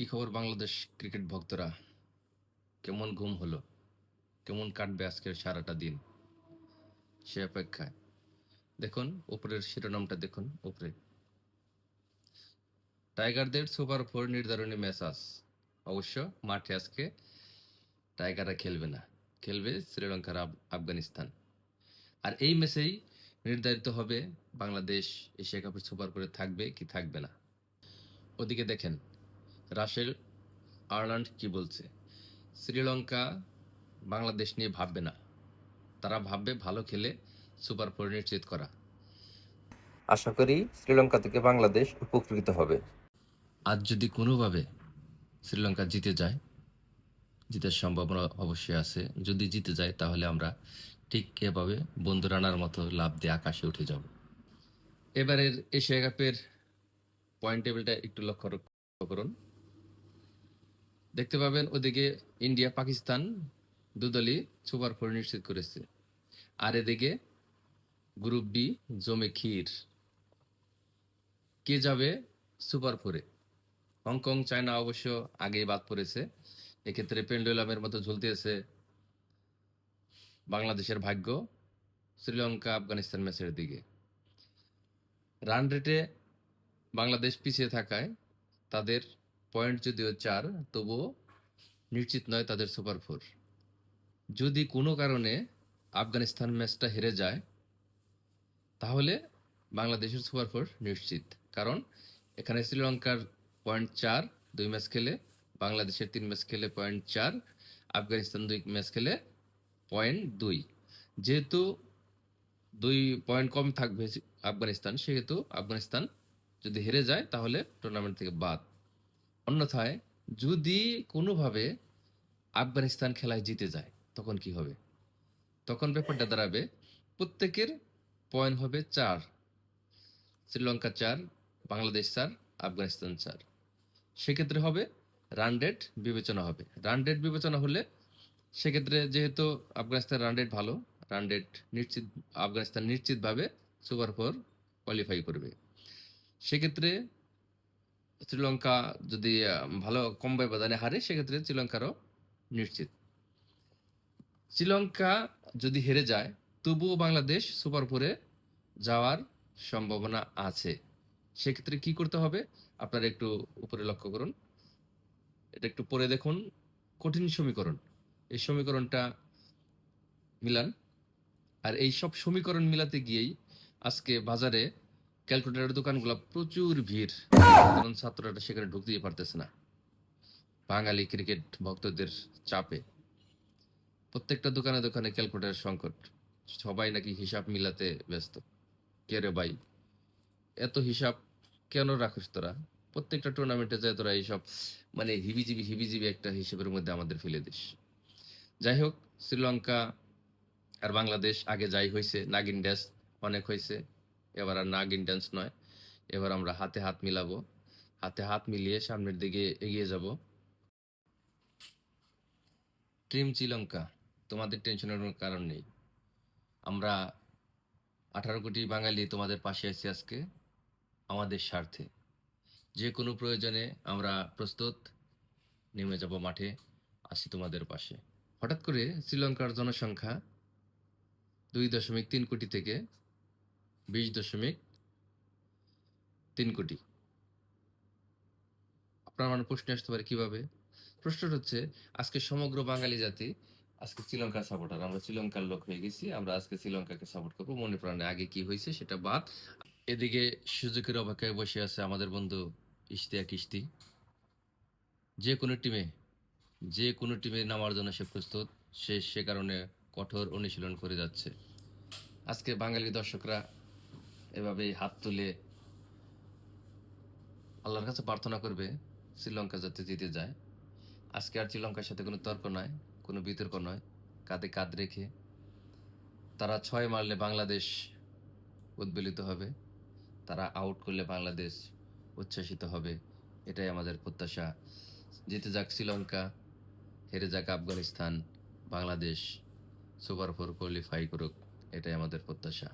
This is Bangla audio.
কি খবর বাংলাদেশ ক্রিকেট ভক্তরা? কেমন ঘুম হলো? কেমন কাটবে আজকের সারাটা দিন? সে অপেক্ষায়। দেখুন উপরের শিরোনামটা দেখুন উপরে। টাইগারদের সুপার 4 নির্ধারণী ম্যাচ আজ। অবশ্য মাঠে আজকে টাইগাররা খেলবে না। খেলবে শ্রীলঙ্কার আফগানিস্তান। আর এই ম্যাচেই নির্ধারিত হবে বাংলাদেশ এশিয়া কাপের সুপার 4 থাকবে কি থাকবে না। ওদিকে দেখেন রাসেল আয়ারল্যান্ড কি বলছে। শ্রীলঙ্কা বাংলাদেশ নিয়ে ভাববে না। তারা ভাববে ভালো খেলে সুপার 4 নিশ্চিত করা। আশা করি শ্রীলঙ্কা থেকে বাংলাদেশ উপকৃত হবে। আজ যদি কোনোভাবে শ্রীলঙ্কা জিতে যায়, জিতার সম্ভাবনা অবশ্যই আছে। যদি জিতে যায় তাহলে আমরা ঠিক এভাবে বন্ধু রানার মতো লাফ দিয়ে আকাশে উঠে যাব। এবারের এশিয়া কাপের পয়েন্ট টেবিলটা একটু লক্ষ্য করুন। দেখতে পাবেন ওদিকে ইন্ডিয়া পাকিস্তান দুদলই সুপার 4 নিশ্চিত করেছে। আর এদিকে গ্রুপ বি জমে ক্ষীর। কে যাবে সুপার 4-এ? হংকং চায়না অবশ্য আগেই বাদ পড়েছে। এক্ষেত্রে পেন্ডুলামের মতো ঝুলতেছে বাংলাদেশের ভাগ্য শ্রীলঙ্কা আফগানিস্তান ম্যাচের দিকে। রান রেটে বাংলাদেশ পিছিয়ে থাকায় তাদের পয়েন্ট যদিও 4, তবুও নিশ্চিত নয় তাদের সুপার 4। যদি কোনো কারণে আফগানিস্তান ম্যাচটা হেরে যায় তাহলে বাংলাদেশের সুপার 4 নিশ্চিত। কারণ এখানে শ্রীলঙ্কার পয়েন্ট 4, 2 ম্যাচ খেলে, বাংলাদেশের 3 ম্যাচ খেলে পয়েন্ট 4, আফগানিস্তান 2 ম্যাচ খেলে পয়েন্ট 2। যেহেতু 2 পয়েন্ট কম থাকবে আফগানিস্তান, সেহেতু আফগানিস্তান যদি হেরে যায় তাহলে টুর্নামেন্ট থেকে বাদ। অন্যথায় যদি কোনোভাবে আফগানিস্তান খেলায় জিতে যায় তখন কি হবে? তখন ব্যাপারটা দাঁড়াবে প্রত্যেকের পয়েন্ট হবে 4। শ্রীলঙ্কা 4, বাংলাদেশ 4, আফগানিস্তান 4। সেক্ষেত্রে হবে রান রেট বিবেচনা হবে। রান রেট বিবেচনা হলে সেক্ষেত্রে যেহেতু আফগানিস্তান রান রেট ভালো, রান রেট নিশ্চিত, আফগানিস্তান নিশ্চিতভাবে সুপার 4 কোয়ালিফাই করবে। সেক্ষেত্রে শ্রীলঙ্কা যদি ভালো কম ব্যবধানে হারে সেক্ষেত্রে শ্রীলঙ্কারও নিশ্চিত। শ্রীলঙ্কা যদি হেরে যায় তবুও বাংলাদেশ সুপার 4-এ যাওয়ার সম্ভাবনা আছে। সেক্ষেত্রে কি করতে হবে আপনারা একটু উপরে লক্ষ্য করুন। এটা একটু পড়ে দেখুন। কঠিন সমীকরণ। এই সমীকরণটা মিলান। আর এই সব সমীকরণ মিলাতে গিয়েই আজকে বাজারে ক্যালকুলেটরের দোকানগুলো প্রচুর ভিড়। সাধারণ ছাত্ররা সেখানে ঢুকতেই পারতেছে না বাঙালি ক্রিকেট ভক্তদের চাপে। প্রত্যেকটা দোকানে দোকানে ক্যালকুলেটরের সংকট। সবাই নাকি হিসাব মিলাতে ব্যস্ত। কে রে ভাই, এত হিসাব কেন রাখিস তোরা? প্রত্যেকটা টুর্নামেন্টে যায় তোরা এইসব মানে হিবিজিবি হিবিজিবি একটা হিসেবের মধ্যে আমাদের ফেলে দিস। যাই হোক, শ্রীলঙ্কা আর বাংলাদেশ আগে যাই হয়েছে, নাগিন ড্যান্স অনেক হয়েছে। এবার আর নাগিন ড্যান্স নয়, এবার আমরা হাতে হাত মিলাবো। হাতে হাত মিলিয়ে সামনের দিকে এগিয়ে যাব। টিম শ্রীলঙ্কা, তোমাদের টেনশনের কোনো কারণ নেই। আমরা 18 কোটি বাঙালি তোমাদের পাশে আছি আজকে আমাদের স্বার্থে। যে কোনো প্রয়োজনে আমরা প্রস্তুত, নেমে যাব মাঠে, আসি তোমাদের পাশে। হঠাৎ করে শ্রীলঙ্কার জনসংখ্যা 2.3 কোটি থেকে 20.3 কোটি। আপনার মানে প্রশ্ন আসতে পারে কিভাবে? প্রশ্নটা হচ্ছে আজকে সমগ্র বাঙালি জাতি আজকে শ্রীলঙ্কার সাপোর্টার। আমরা শ্রীলঙ্কার লোক হয়ে গেছি। আমরা আজকে শ্রীলঙ্কাকে সাপোর্ট করবো মনে প্রাণে। আগে কি হয়েছে সেটা বাদ। এদিকে সুযোগের অপেক্ষায় বসে আছে আমাদের বন্ধু ইশতিয়াক ইশতি। যে কোনো টিমে যে কোনো টিমে নামার জন্য সে প্রস্তুত। সে কারণে কঠোর অনুশীলন করে যাচ্ছে। আজকে বাঙালি দর্শকরা এভাবেই হাত তুলে আল্লাহর কাছে প্রার্থনা করবে শ্রীলঙ্কা যাতে জিতে যায়। আজকে আর শ্রীলঙ্কার সাথে কোনো তর্ক নয়, কোনো বিতর্ক নয়। কাঁধে কাঁধ রেখে তারা 6 মারলে বাংলাদেশ উদ্বেলিত হবে, তারা আউট করলে বাংলাদেশ উচ্ছ্বাসিত হবে। এটাই আমাদের প্রত্যাশা। জিতে যাক শ্রীলঙ্কা, হেরে যাক আফগানিস্তান, বাংলাদেশ সুপার 4 কোয়ালিফাই করুক, এটাই আমাদের প্রত্যাশা।